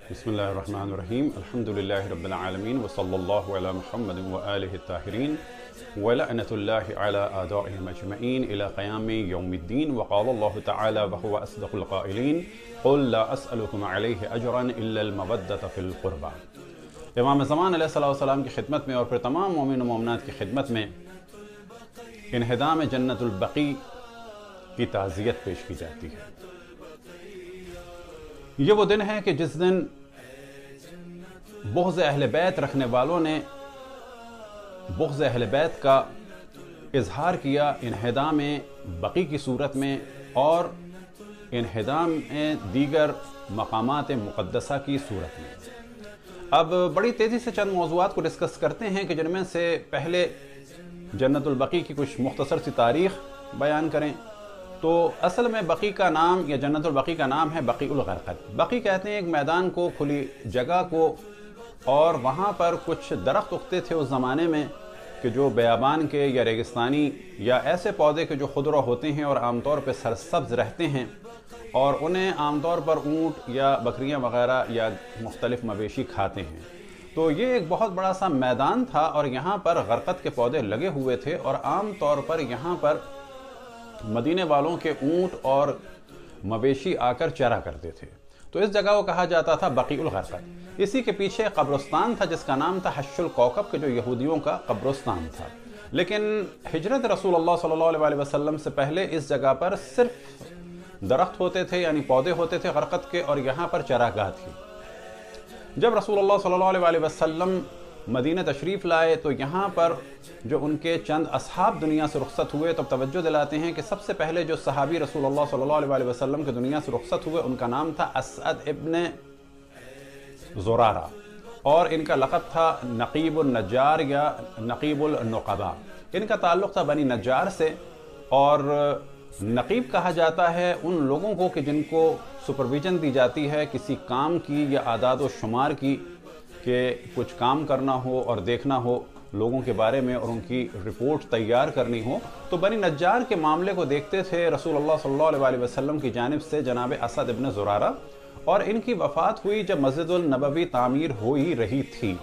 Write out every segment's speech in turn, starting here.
بسم الله الرحمن الرحيم الحمد لله رب العالمين وصلى الله على محمد وآله الطاهرين ولعنة الله على أعدائهم أجمعين إلى قيام يوم الدين. وقال الله تعالى وهو أصدق القائلين قل لا أسألكم عليه أجرا إلا المودة في القربى. امام زمان علیہ السلام کی خدمت میں اور پھر تمام مومن و مومنات کی خدمت میں انہدام جنت البقیع کی تعزیت پیش کی جاتی ہے۔ یہ وہ دن ہے کہ جس دن بغض اہل بیت رکھنے والوں نے بغض اہل بیت کا اظہار کیا انہدام بقیع کی صورت میں اور انہدام دیگر مقامات مقدسہ کی صورت میں۔ اب بڑی تیزی سے چند موضوعات کو ڈسکس کرتے ہیں کہ جن میں سے پہلے جنت البقیع کی کچھ مختصر سی تاریخ بیان کریں۔ تو اصل میں بقیع کا نام یا جنت البقیع کا نام ہے بقیع الغرقد۔ بقیع کہتے ہیں ایک میدان کو، کھلی جگہ کو، اور وہاں پر کچھ درخت اگتے تھے اس زمانے میں کہ جو بیابان کے یا ریگستانی یا ایسے پودے کے جو خضرا ہوتے ہیں اور عام طور پہ سرسبز رہتے ہیں، اور انہیں عام طور پر اونٹ یا بکریاں وغیرہ یا مختلف مویشی کھاتے ہیں۔ تو یہ ایک بہت بڑا سا میدان تھا اور یہاں پر غرقد کے پودے لگے ہوئے تھے، اور عام طور پر یہاں پر مدینے والوں کے اونٹ اور مویشی آ کر چرا کرتے تھے۔ تو اس جگہ کو کہا جاتا تھا بقیع الغرقد۔ اسی کے پیچھے قبرستان تھا جس کا نام تھا حش الکوكب، کہ جو یہودیوں کا قبرستان تھا۔ لیکن ہجرت رسول اللہ صلی اللہ علیہ وسلم سے پہلے اس جگہ پر صرف درخت ہوتے تھے، یعنی پودے ہوتے تھے غرقد کے، اور یہاں پر چراگاہ تھی۔ جب رسول اللہ صلی اللہ علیہ وسلم مدینہ تشریف لائے تو یہاں پر جو ان کے چند اصحاب دنیا سے رخصت ہوئے، تب توجہ دلاتے ہیں کہ سب سے پہلے جو صحابی رسول اللہ صلی اللہ علیہ وسلم کے دنیا سے رخصت ہوئے ان کا نام تھا اسعد ابن زرارہ، اور ان کا لقب تھا نقیب النجار یا نقیب النقباء۔ ان کا تعلق تھا بنی نجار سے، اور نقیب کہا جاتا ہے ان لوگوں کو کہ جن کو سپرویژن دی جاتی ہے کسی کام کی یا اعداد و شمار کی، کہ کچھ کام کرنا ہو اور دیکھنا ہو لوگوں کے بارے میں اور ان کی رپورٹ تیار کرنی ہو۔ تو بنی نجار کے معاملے کو دیکھتے تھے رسول اللہ صلی اللہ علیہ وسلم کی جانب سے جناب اسعد ابن زرارہ، اور ان کی وفات ہوئی جب مسجد النبوی تعمیر ہو ہی رہی تھی۔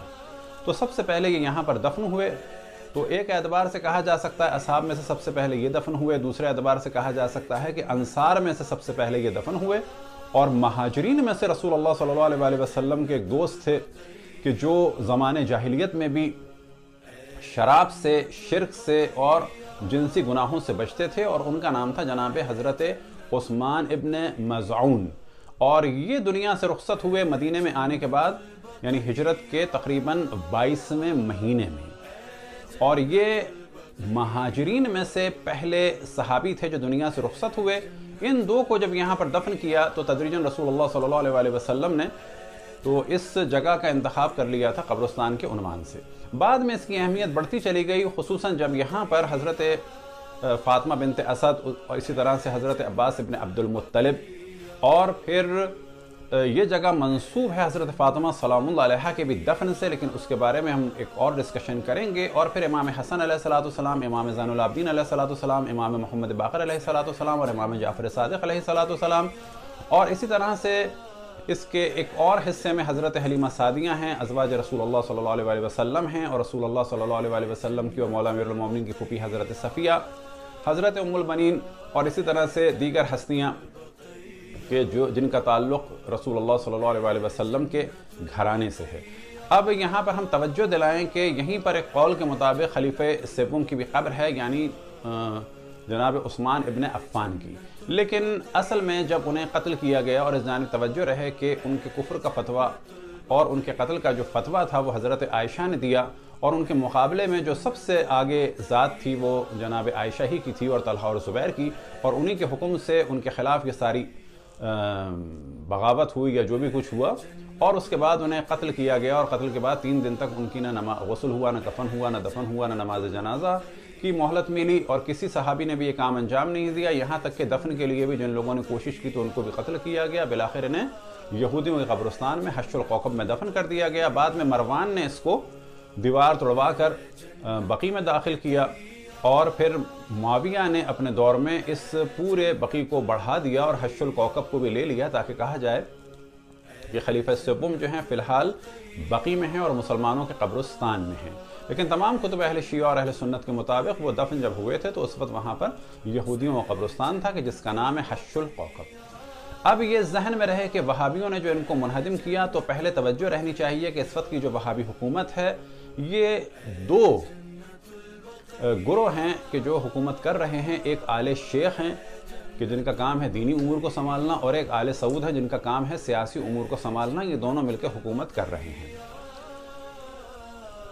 تو سب سے پہلے یہ یہاں پر دفن ہوئے۔ تو ایک اعتبار سے کہا جا سکتا ہے اصحاب میں سے سب سے پہلے یہ دفن ہوئے، دوسرے اعتبار سے کہا جا سکتا ہے کہ انصار میں سے سب سے پہلے یہ دفن ہوئے، اور مہاجرین میں سے رسول اللہ صلی اللہ علیہ وسلم کے ایک دوست تھے کہ جو زمانے جاہلیت میں بھی شراب سے، شرک سے اور جنسی گناہوں سے بچتے تھے، اور ان کا نام تھا جناب حضرت عثمان ابن مزعون۔ اور یہ دنیا سے رخصت ہوئے مدینے میں آنے کے بعد، یعنی ہجرت کے تقریباً 22ویں مہینے میں، اور یہ مہاجرین میں سے پہلے صحابی تھے جو دنیا سے رخصت ہوئے۔ ان دو کو جب یہاں پر دفن کیا تو تدریجاً رسول اللہ صلی اللہ علیہ وسلم نے تو اس جگہ کا انتخاب کر لیا تھا قبرستان کے عنوان سے۔ بعد میں اس کی اہمیت بڑھتی چلی گئی، خصوصاً جب یہاں پر حضرت فاطمہ بنت اسد اور اسی طرح سے حضرت عباس ابن عبد المطلب، اور پھر یہ جگہ منسوب ہے حضرت فاطمہ سلام اللہ علیہا کے بھی دفن سے، لیکن اس کے بارے میں ہم ایک اور ڈسکشن کریں گے۔ اور پھر امام حسن علیہ السلام، امام زین العابدین علیہ السلام، امام محمد باقر علیہ السلام، اور امام جعفر صادق علیہ السلام، اور اسی طرح سے اس کے ایک اور حصے میں حضرت حلیمہ سعدیہ ہیں، ازواج رسول اللہ صلی اللہ علیہ وسلم ہیں، اور رسول اللہ صلی اللہ علیہ وسلم کی اور مولا امیر المومنین کی پھوپھی حضرت صفیہ، حضرت ام البنین، اور اسی طرح سے دیگر ہستیاں کہ جن کا تعلق رسول اللہ صلی اللہ علیہ وسلم کے گھرانے سے ہے۔ اب یہاں پر ہم توجہ دلائیں کہ یہیں پر ایک قول کے مطابق خلیفہ سوم کی بھی قبر ہے، یعنی جناب عثمان ابن عفان کی، لیکن اصل میں جب انہیں قتل کیا گیا، اور اس جانب توجہ رہے کہ ان کے کفر کا فتویٰ اور ان کے قتل کا جو فتویٰ تھا وہ حضرت عائشہ نے دیا، اور ان کے مقابلے میں جو سب سے آگے ذات تھی وہ جناب عائشہ ہی کی تھی اور طلحہ اور زبیر کی، اور انہی کے حکم سے ان کے خلاف یہ ساری بغاوت ہوئی یا جو بھی کچھ ہوا، اور اس کے بعد انہیں قتل کیا گیا، اور قتل کے بعد 3 دن تک ان کی نہ غسل ہوا، نہ کفن ہوا، نہ دفن ہوا، نہ نماز جنازہ کی مہلت ملی، اور کسی صحابی نے بھی یہ کام انجام نہیں دیا، یہاں تک کہ دفن کے لیے بھی جن لوگوں نے کوشش کی تو ان کو بھی قتل کیا گیا۔ بالآخر انہیں یہودیوں کے قبرستان میں حش الکوكب میں دفن کر دیا گیا۔ بعد میں مروان نے اس کو دیوار توڑوا کر بقیع میں داخل کیا، اور پھر معاویہ نے اپنے دور میں اس پورے بقیع کو بڑھا دیا اور حش الکوكب کو بھی لے لیا، تاکہ کہا جائے یہ خلیفہ سوم جو ہیں فی الحال بقی میں ہیں اور مسلمانوں کے قبرستان میں ہیں، لیکن تمام کتب اہل شیعہ اور اہل سنت کے مطابق وہ دفن جب ہوئے تھے تو اس وقت وہاں پر یہودیوں کا قبرستان تھا کہ جس کا نام ہے حش القوقب۔ اب یہ ذہن میں رہے کہ وہابیوں نے جو ان کو منہدم کیا، تو پہلے توجہ رہنی چاہیے کہ اس وقت کی جو وہابی حکومت ہے یہ دو گروہ ہیں کہ جو حکومت کر رہے ہیں۔ ایک آل شیخ ہیں کہ جن کا کام ہے دینی امور کو سنبھالنا، اور ایک آل سعود ہے جن کا کام ہے سیاسی امور کو سنبھالنا۔ یہ دونوں مل کے حکومت کر رہے ہیں۔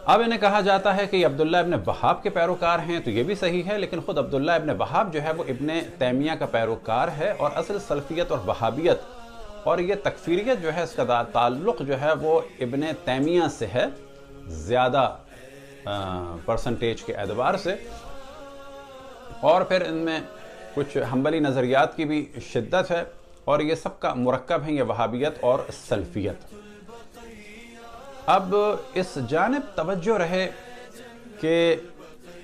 اب انہیں کہا جاتا ہے کہ یہ عبداللہ ابن وہاب کے پیروکار ہیں، تو یہ بھی صحیح ہے، لیکن خود عبداللہ ابن وہاب جو ہے وہ ابن تیمیہ کا پیروکار ہے، اور اصل سلفیت اور وہابیت اور یہ تکفیریت جو ہے اس کا تعلق جو ہے وہ ابن تیمیہ سے ہے، زیادہ پرسنٹیج کے اعتبار سے، اور پھر ان میں کچھ حنبلی نظریات کی بھی شدت ہے، اور یہ سب کا مرکب ہے یہ وہابیت اور سلفیت۔ اب اس جانب توجہ رہے کہ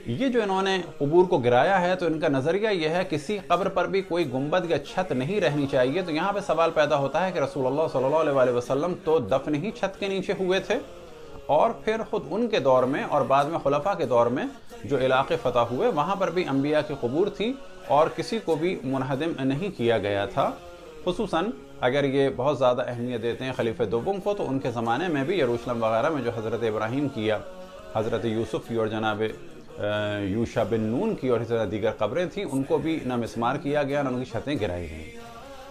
یہ جو انہوں نے قبور کو گرایا ہے تو ان کا نظریہ یہ ہے کسی قبر پر بھی کوئی گنبد یا چھت نہیں رہنی چاہیے۔ تو یہاں پہ سوال پیدا ہوتا ہے کہ رسول اللہ صلی اللہ علیہ وسلم تو دفن ہی چھت کے نیچے ہوئے تھے، اور پھر خود ان کے دور میں اور بعد میں خلفاء کے دور میں جو علاقے فتح ہوئے وہاں پر بھی انبیاء کی قبور تھی اور کسی کو بھی منہدم نہیں کیا گیا تھا۔ خصوصاً اگر یہ بہت زیادہ اہمیت دیتے ہیں خلیفہ دوم کو، تو ان کے زمانے میں بھی یروشلم وغیرہ میں جو حضرت ابراہیم کی یا حضرت یوسف کی اور جناب یوشع بن نون کی اور اس طرح دیگر قبریں تھیں، ان کو بھی نہ مسمار کیا گیا نہ ان کی چھتیں گرائی گئیں۔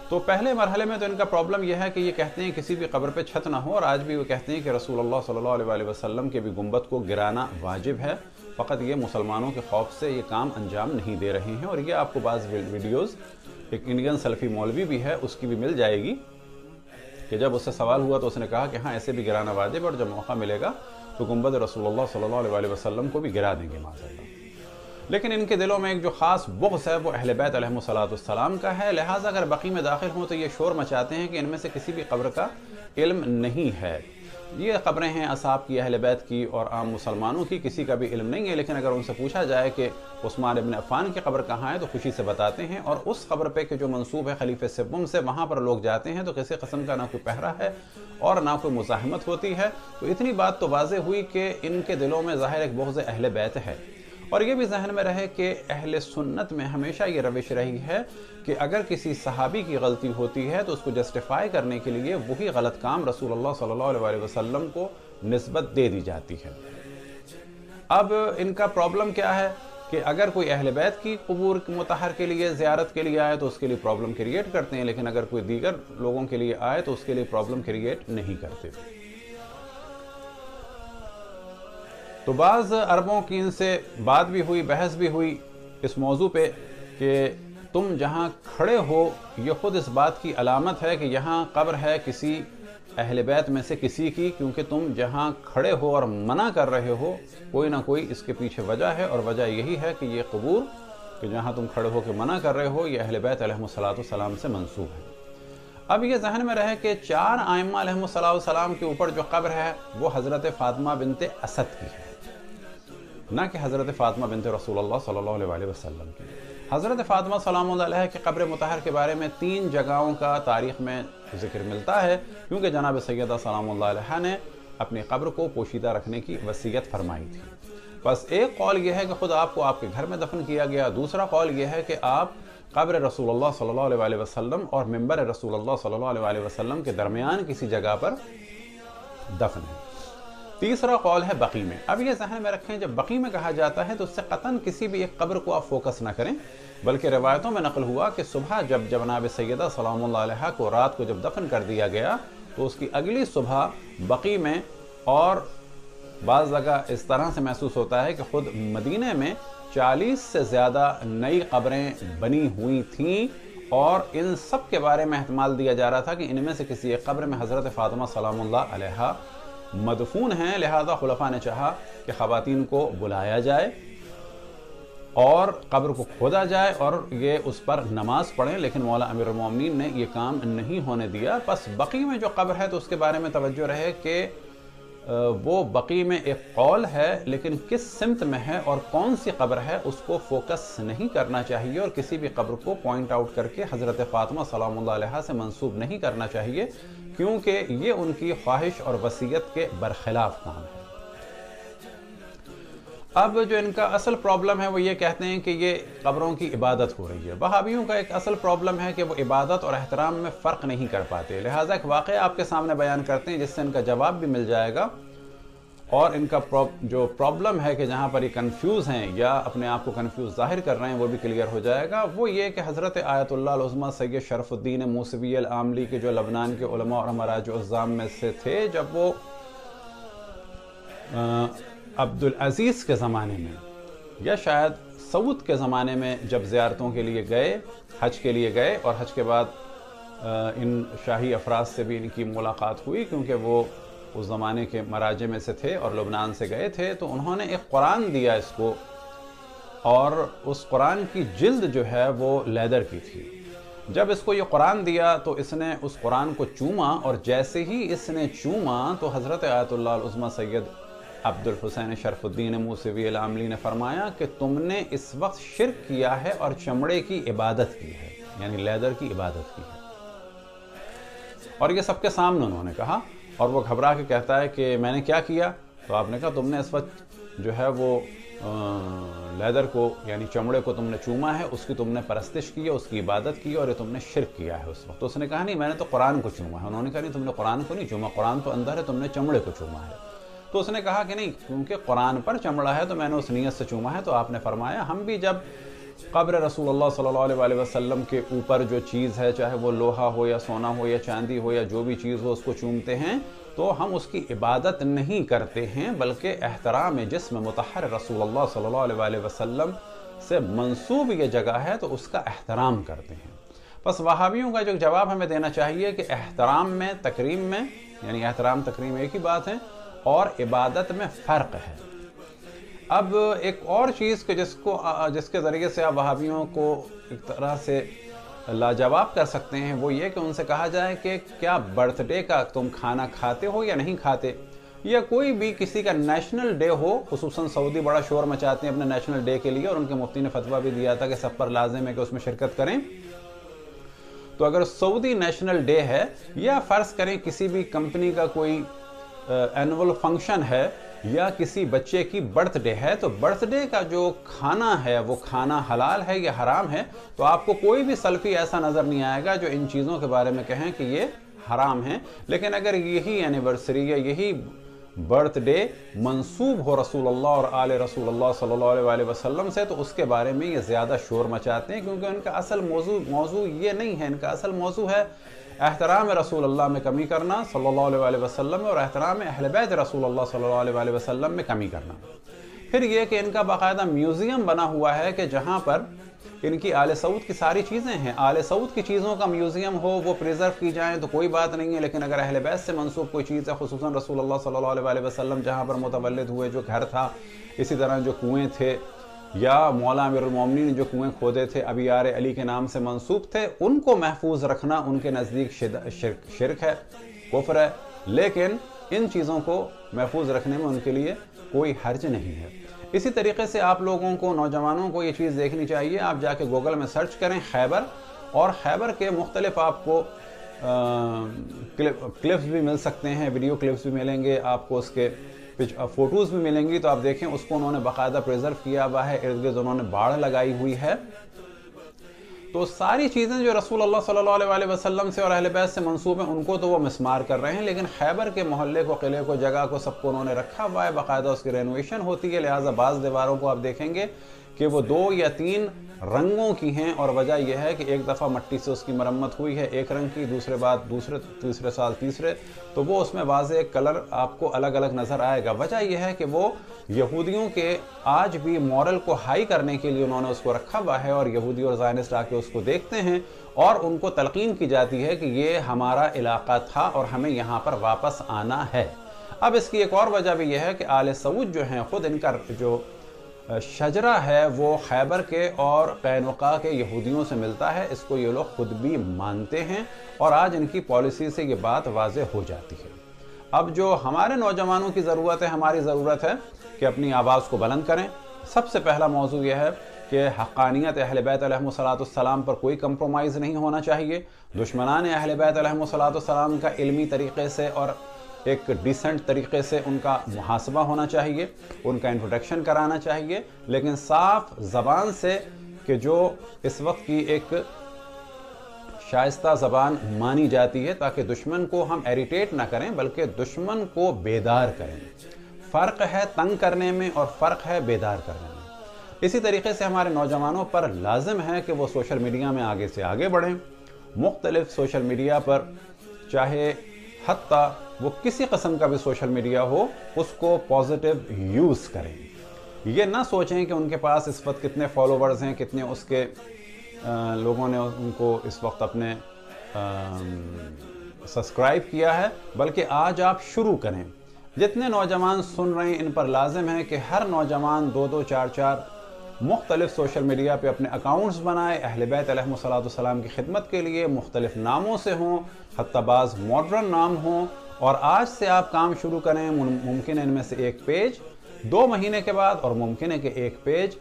تو پہلے مرحلے میں تو ان کا پرابلم یہ ہے کہ یہ کہتے ہیں کسی بھی قبر پہ چھت نہ ہو، اور آج بھی وہ کہتے ہیں کہ رسول اللہ صلی اللہ علیہ وسلم کے بھی گنبد کو گرانا واجب ہے، فقط یہ مسلمانوں کے خوف سے یہ کام انجام نہیں دے رہے ہیں۔ اور یہ آپ کو بعض ویڈیوز، ایک انڈین سلفی مولوی بھی ہے اس کی بھی مل جائے گی، کہ جب اس سے سوال ہوا تو اس نے کہا کہ ہاں ایسے بھی گرانا واجب ہے، اور جب موقع ملے گا تو گنبد رسول اللہ صلی اللہ علیہ وسلم کو بھی گرا دیں گے معاذاللہ۔ لیکن ان کے دلوں میں ایک جو خاص بغض ہے وہ اہل بیت علیہم السلام کا ہے، لہٰذا اگر بقی میں داخل ہوں تو یہ شور مچاتے ہیں کہ ان میں سے کسی بھی قبر کا علم نہیں ہے۔ یہ قبریں ہیں اصحاب کی، اہل بیت کی اور عام مسلمانوں کی، کسی کا بھی علم نہیں ہے۔ لیکن اگر ان سے پوچھا جائے کہ عثمان ابن عفان کی قبر کہاں ہے تو خوشی سے بتاتے ہیں، اور اس قبر پہ کہ جو منسوب ہے خلیفہ سوم سے، وہاں پر لوگ جاتے ہیں تو کسی قسم کا نہ کوئی پہرا ہے اور نہ کوئی مزاحمت ہوتی ہے۔ تو اتنی بات تو واضح ہوئی کہ ان کے دلوں میں ظاہر ایک بغض اہل بیت ہے۔ اور یہ بھی ذہن میں رہے کہ اہل سنت میں ہمیشہ یہ روش رہی ہے کہ اگر کسی صحابی کی غلطی ہوتی ہے تو اس کو جسٹیفائی کرنے کے لیے وہی غلط کام رسول اللہ صلی اللہ علیہ وسلم کو نسبت دے دی جاتی ہے۔ اب ان کا پرابلم کیا ہے کہ اگر کوئی اہل بیت کی قبور مطہر کے لیے زیارت کے لیے آئے تو اس کے لیے پرابلم کریٹ کرتے ہیں، لیکن اگر کوئی دیگر لوگوں کے لیے آئے تو اس کے لیے پرابلم کریٹ نہیں کرتے۔ تو بعض عربوں کی ان سے بات بھی ہوئی، بحث بھی ہوئی اس موضوع پہ کہ تم جہاں کھڑے ہو یہ خود اس بات کی علامت ہے کہ یہاں قبر ہے کسی اہل بیت میں سے کسی کی، کیونکہ تم جہاں کھڑے ہو اور منع کر رہے ہو کوئی نہ کوئی اس کے پیچھے وجہ ہے، اور وجہ یہی ہے کہ یہ قبور کہ جہاں تم کھڑے ہو کے منع کر رہے ہو یہ اہل بیت علیہم السلام سے منسوب ہے۔ اب یہ ذہن میں رہے کہ 4 ائمہ علیہم السلام کے اوپر جو قبر ہے وہ حضرت فاطمہ بنت اسد کی ہے، نہ کہ حضرت فاطمہ بنت رسول اللہ صلی اللہ علیہ وسلم کی۔ حضرت فاطمہ سلام اللہ علیہ کے قبر مطہر کے بارے میں 3 جگہوں کا تاریخ میں ذکر ملتا ہے، کیونکہ جناب سیدہ سلام اللہ علیہ نے اپنی قبر کو پوشیدہ رکھنے کی وصیت فرمائی تھی۔ بس ایک قول یہ ہے کہ خود آپ کو آپ کے گھر میں دفن کیا گیا، دوسرا قول یہ ہے کہ آپ قبر رسول اللہ صلی اللہ علیہ وسلم اور منبر رسول اللہ صلی اللہ علیہ وسلم کے درمیان کسی جگہ پر دفن ہے، تیسرا قول ہے بقی میں۔ اب یہ ذہن میں رکھیں جب بقی میں کہا جاتا ہے تو اس سے قطعاً کسی بھی ایک قبر کو آپ فوکس نہ کریں، بلکہ روایتوں میں نقل ہوا کہ صبح جب جناب سیدہ سلام اللہ علیہ کو رات کو جب دفن کر دیا گیا تو اس کی اگلی صبح بقی میں، اور بعض جگہ اس طرح سے محسوس ہوتا ہے کہ خود مدینہ میں 40 سے زیادہ نئی قبریں بنی ہوئی تھیں، اور ان سب کے بارے میں احتمال دیا جا رہا تھا کہ ان میں سے کسی ایک قبر میں حضرت فاطمہ سلام اللہ علیہ مدفون ہیں، لہذا خلفاء نے چاہا کہ خواتین کو بلایا جائے اور قبر کو کھودا جائے اور یہ اس پر نماز پڑھیں، لیکن مولا امیر المومنین نے یہ کام نہیں ہونے دیا۔ پس بقی میں جو قبر ہے تو اس کے بارے میں توجہ رہے کہ وہ بقی میں ایک قول ہے، لیکن کس سمت میں ہے اور کون سی قبر ہے اس کو فوکس نہیں کرنا چاہیے، اور کسی بھی قبر کو پوائنٹ آؤٹ کر کے حضرت فاطمہ سلام اللہ علیہا سے منسوب نہیں کرنا چاہیے، کیونکہ یہ ان کی خواہش اور وصیت کے برخلاف کام ہے۔ اب جو ان کا اصل پرابلم ہے وہ یہ کہتے ہیں کہ یہ قبروں کی عبادت ہو رہی ہے۔ وہابیوں کا ایک اصل پرابلم ہے کہ وہ عبادت اور احترام میں فرق نہیں کر پاتے، لہٰذا ایک واقعہ آپ کے سامنے بیان کرتے ہیں جس سے ان کا جواب بھی مل جائے گا، اور ان کا جو پرابلم ہے کہ جہاں پر یہ کنفیوز ہیں یا اپنے آپ کو کنفیوز ظاہر کر رہے ہیں وہ بھی کلیئر ہو جائے گا۔ وہ یہ کہ حضرت آیت اللہ العظمیٰ سید شرف الدین موسوی العاملی کے جو لبنان کے علماء اور مراجع الزام میں سے تھے، جب وہ عبدالعزیز کے زمانے میں یا شاید سعود کے زمانے میں جب زیارتوں کے لیے گئے، حج کے لیے گئے، اور حج کے بعد ان شاہی افراد سے بھی ان کی ملاقات ہوئی کیونکہ وہ اس زمانے کے مراجع میں سے تھے اور لبنان سے گئے تھے، تو انہوں نے ایک قرآن دیا اس کو، اور اس قرآن کی جلد جو ہے وہ لیدر کی تھی۔ جب اس کو یہ قرآن دیا تو اس نے اس قرآن کو چوما، اور جیسے ہی اس نے چوما تو حضرت آیت اللہ العظمیٰ سید عبد الحسین شرف الدین موسوی العاملی نے فرمایا کہ تم نے اس وقت شرک کیا ہے اور چمڑے کی عبادت کی ہے، یعنی لیدر کی عبادت کی ہے۔ اور یہ سب کے سامنے انہوں نے کہا، اور وہ گھبرا کے کہتا ہے کہ میں نے کیا کیا؟ تو آپ نے کہا تم نے اس وقت جو ہے وہ لیدر کو یعنی چمڑے کو تم نے چوما ہے، اس کی تم نے پرستش کی ہے، اس کی عبادت کی ہے، اور یہ تم نے شرک کیا ہے اس وقت۔ تو اس نے کہا نہیں، میں نے تو قرآن کو چوما ہے۔ انہوں نے کہا نہیں، تم نے قرآن کو نہیں چوما، قرآن تو اندر ہے، تم نے چمڑے کو چوما ہے۔ تو اس نے کہا کہ نہیں، کیونکہ قرآن پر چمڑا ہے تو میں نے اس نیت سے چوما ہے۔ تو آپ نے فرمایا ہم بھی جب قبر رسول اللہ صلی اللہ علیہ وسلم کے اوپر جو چیز ہے، چاہے وہ لوہا ہو یا سونا ہو یا چاندی ہو یا جو بھی چیز ہو، اس کو چومتے ہیں تو ہم اس کی عبادت نہیں کرتے ہیں، بلکہ احترام جسم مطہر رسول اللہ صلی اللہ علیہ وسلم سے منسوب یہ جگہ ہے تو اس کا احترام کرتے ہیں۔ بس وہابیوں کا جو جواب ہمیں دینا چاہیے کہ احترام میں تکریم میں، یعنی احترام تکریم ایک ہی بات ہے، اور عبادت میں فرق ہے۔ اب ایک اور چیز کہ جس کے ذریعے سے آپ وہابیوں کو ایک طرح سے لاجواب کر سکتے ہیں، وہ یہ کہ ان سے کہا جائے کہ کیا برتھ ڈے کا تم کھانا کھاتے ہو یا نہیں کھاتے، یا کوئی بھی کسی کا نیشنل ڈے ہو، خصوصاً سعودی بڑا شور مچاتے ہیں اپنے نیشنل ڈے کے لیے، اور ان کے مفتی نے فتویٰ بھی دیا تھا کہ سب پر لازم ہے کہ اس میں شرکت کریں۔ تو اگر سعودی نیشنل ڈے ہے، یا فرض کریں کسی بھی کمپنی کا کوئی اینول فنکشن ہے، یا کسی بچے کی برتھ ڈے ہے، تو برتھ ڈے کا جو کھانا ہے وہ کھانا حلال ہے یا حرام ہے، تو آپ کو کوئی بھی سلفی ایسا نظر نہیں آئے گا جو ان چیزوں کے بارے میں کہیں کہ یہ حرام ہیں۔ لیکن اگر یہی اینیورسری یا یہی برتھ ڈے منسوب ہو رسول اللہ اور آل رسول اللہ صلی اللہ علیہ وسلم سے، تو اس کے بارے میں یہ زیادہ شور مچاتے ہیں، کیونکہ ان کا اصل موضوع یہ نہیں ہے۔ ان کا اصل موضوع ہے احترام رسول اللہ میں کمی کرنا صلی اللہ علیہ وسلم میں، اور احترام اہل بیت رسول اللہ صلی اللہ علیہ وسلم میں کمی کرنا۔ پھر یہ کہ ان کا باقاعدہ میوزیم بنا ہوا ہے کہ جہاں پر ان کی آل سعود کی ساری چیزیں ہیں۔ آل سعود کی چیزوں کا میوزیم ہو، وہ پریزرو کی جائیں تو کوئی بات نہیں ہے، لیکن اگر اہل بیت سے منسوب کوئی چیز ہے، خصوصاً رسول اللہ صلی اللہ علیہ وسلم جہاں پر متولد ہوئے، جو گھر تھا، اسی طرح جو کنویں تھے، یا مولا امیر المومنین جو کنویں کھودے تھے ابیار علی کے نام سے منسوب تھے، ان کو محفوظ رکھنا ان کے نزدیک شرک ہے، کفر ہے، لیکن ان چیزوں کو محفوظ رکھنے میں ان کے لیے کوئی حرج نہیں ہے۔ اسی طریقے سے آپ لوگوں کو، نوجوانوں کو یہ چیز دیکھنی چاہیے، آپ جا کے گوگل میں سرچ کریں خیبر، اور خیبر کے مختلف آپ کو کلپس بھی مل سکتے ہیں، ویڈیو کلپس بھی ملیں گے آپ کو، اس کے فوٹوز بھی ملیں گی، تو آپ دیکھیں اس کو انہوں نے باقاعدہ پریزرو کیا ہوا ہے، ارد گرد انہوں نے باڑ لگائی ہوئی ہے۔ تو ساری چیزیں جو رسول اللہ صلی اللہ علیہ وسلم سے اور اہل بیت سے منسوب ہیں، ان کو تو وہ مسمار کر رہے ہیں، لیکن خیبر کے محلے کو، قلعے کو، جگہ کو، سب کو انہوں نے رکھا ہوا ہے، باقاعدہ اس کی رینوویشن ہوتی ہے، لہٰذا بعض دیواروں کو آپ دیکھیں گے کہ وہ 2 یا 3 رنگوں کی ہیں، اور وجہ یہ ہے کہ ایک دفعہ مٹی سے اس کی مرمت ہوئی ہے ایک رنگ کی، دوسرے سال تیسرے، تو وہ اس میں واضح کلر آپ کو الگ الگ نظر آئے گا۔ وجہ یہ ہے کہ وہ یہودیوں کے آج بھی مورل کو ہائی کرنے کے لیے انہوں نے اس کو رکھا ہوا ہے، اور یہودی اور زائنسٹ آ کے اس کو دیکھتے ہیں، اور ان کو تلقین کی جاتی ہے کہ یہ ہمارا علاقہ تھا اور ہمیں یہاں پر واپس آنا ہے۔ اب اس کی ایک اور وجہ بھی یہ ہے کہ آل سعود جو ہیں، خود ان کا جو شجرہ ہے وہ خیبر کے اور قینقاع کے یہودیوں سے ملتا ہے، اس کو یہ لوگ خود بھی مانتے ہیں، اور آج ان کی پالیسی سے یہ بات واضح ہو جاتی ہے۔ اب جو ہمارے نوجوانوں کی ضرورت ہے، ہماری ضرورت ہے کہ اپنی آواز کو بلند کریں۔ سب سے پہلا موضوع یہ ہے کہ حقانیت اہل بیت علیہم السلام پر کوئی کمپرومائز نہیں ہونا چاہیے۔ دشمنان اہل بیت علیہم السلام کا علمی طریقے سے اور ایک ڈیسنٹ طریقے سے ان کا محاسبہ ہونا چاہیے، ان کا انٹروڈکشن کرانا چاہیے، لیکن صاف زبان سے کہ جو اس وقت کی ایک شائستہ زبان مانی جاتی ہے، تاکہ دشمن کو ہم ایریٹیٹ نہ کریں بلکہ دشمن کو بیدار کریں۔ فرق ہے تنگ کرنے میں اور فرق ہے بیدار کرنے میں۔ اسی طریقے سے ہمارے نوجوانوں پر لازم ہے کہ وہ سوشل میڈیا میں آگے سے آگے بڑھیں، مختلف سوشل میڈیا پر، چاہے حتیٰ وہ کسی قسم کا بھی سوشل میڈیا ہو، اس کو پازیٹیو یوز کریں۔ یہ نہ سوچیں کہ ان کے پاس اس وقت کتنے فالوورز ہیں، کتنے اس کے لوگوں نے ان کو اس وقت اپنے سبسکرائب کیا ہے، بلکہ آج آپ شروع کریں۔ جتنے نوجوان سن رہے ہیں ان پر لازم ہے کہ ہر نوجوان 2 4 مختلف سوشل میڈیا پہ اپنے اکاؤنٹس بنائے، اہل بیت علیہم السلام کی خدمت کے لیے، مختلف ناموں سے ہوں، حتیٰ بعض ماڈرن نام ہوں، اور آج سے آپ کام شروع کریں۔ ممکن ہے ان میں سے ایک پیج 2 مہینے کے بعد، اور ممکن ہے کہ ایک پیج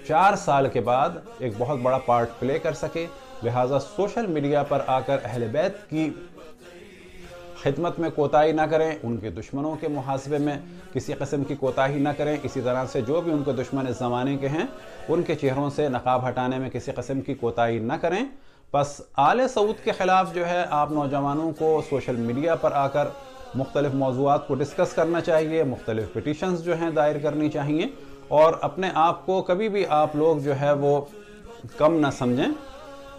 4 سال کے بعد ایک بہت بڑا پارٹ پلے کر سکے۔ لہٰذا سوشل میڈیا پر آ کر اہل بیت کی خدمت میں کوتاہی نہ کریں، ان کے دشمنوں کے محاسبے میں کسی قسم کی کوتاہی نہ کریں۔ اسی طرح سے جو بھی ان کے دشمن اس زمانے کے ہیں، ان کے چہروں سے نقاب ہٹانے میں کسی قسم کی کوتاہی نہ کریں۔ بس آل سعود کے خلاف جو ہے آپ نوجوانوں کو سوشل میڈیا پر آ کر مختلف موضوعات کو ڈسکس کرنا چاہیے، مختلف پٹیشنز جو ہیں دائر کرنی چاہیے، اور اپنے آپ کو کبھی بھی آپ لوگ جو ہے وہ کم نہ سمجھیں،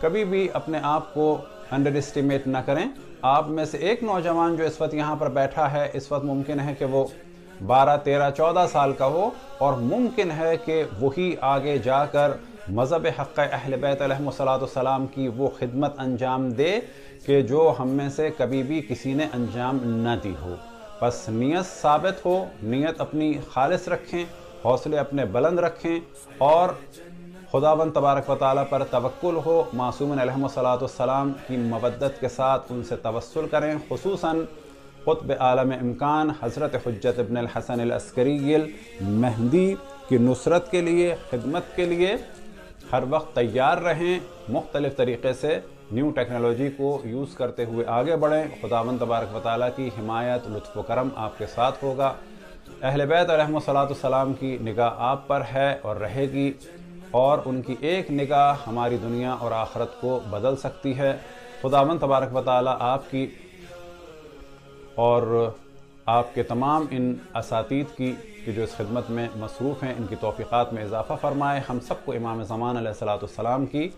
کبھی بھی اپنے آپ کو انڈر اسٹیمیٹ نہ کریں۔ آپ میں سے ایک نوجوان جو اس وقت یہاں پر بیٹھا ہے، اس وقت ممکن ہے کہ وہ 12 13 14 سال کا ہو، اور ممکن ہے کہ وہی آگے جا کر مذہب حق اہل بیت علیہم السلام کی وہ خدمت انجام دے کہ جو ہم میں سے کبھی بھی کسی نے انجام نہ دی ہو۔ بس نیت ثابت ہو، نیت اپنی خالص رکھیں، حوصلے اپنے بلند رکھیں، اور خداوند تبارک و تعالیٰ پر توکل ہو۔ معصومین علیہم السلام کی مودت کے ساتھ ان سے توسل کریں، خصوصاً قطب عالم امکان حضرت حجت ابن الحسن العسکری المہدی کی نصرت کے لیے، خدمت کے لیے ہر وقت تیار رہیں۔ مختلف طریقے سے نیو ٹیکنالوجی کو یوز کرتے ہوئے آگے بڑھیں۔ خداوند تبارک و تعالیٰ کی حمایت، لطف و کرم آپ کے ساتھ ہوگا۔ اہل بیت علیہم السلام کی نگاہ آپ پر ہے اور رہے گی، اور ان کی ایک نگاہ ہماری دنیا اور آخرت کو بدل سکتی ہے۔ خداوند تبارک و تعالیٰ آپ کی اور آپ کے تمام ان اساتید کی کہ جو اس خدمت میں مصروف ہیں، ان کی توفیقات میں اضافہ فرمائے۔ ہم سب کو امام زمان علیہ السلام کی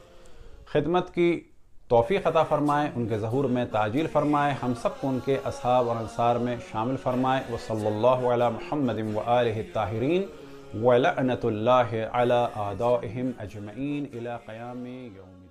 خدمت کی توفیق عطا فرمائے، ان کے ظہور میں تعجیل فرمائے، ہم سب کو ان کے اصحاب اور انصار میں شامل فرمائے۔ وصلی اللہ علی محمد وآلہ الطاہرین وَلَعْنَةُ اللَّهِ عَلَىٰ أَعْدَائِهِمْ أَجْمَعِينَ إِلَىٰ قِيَامِ يَوْمِ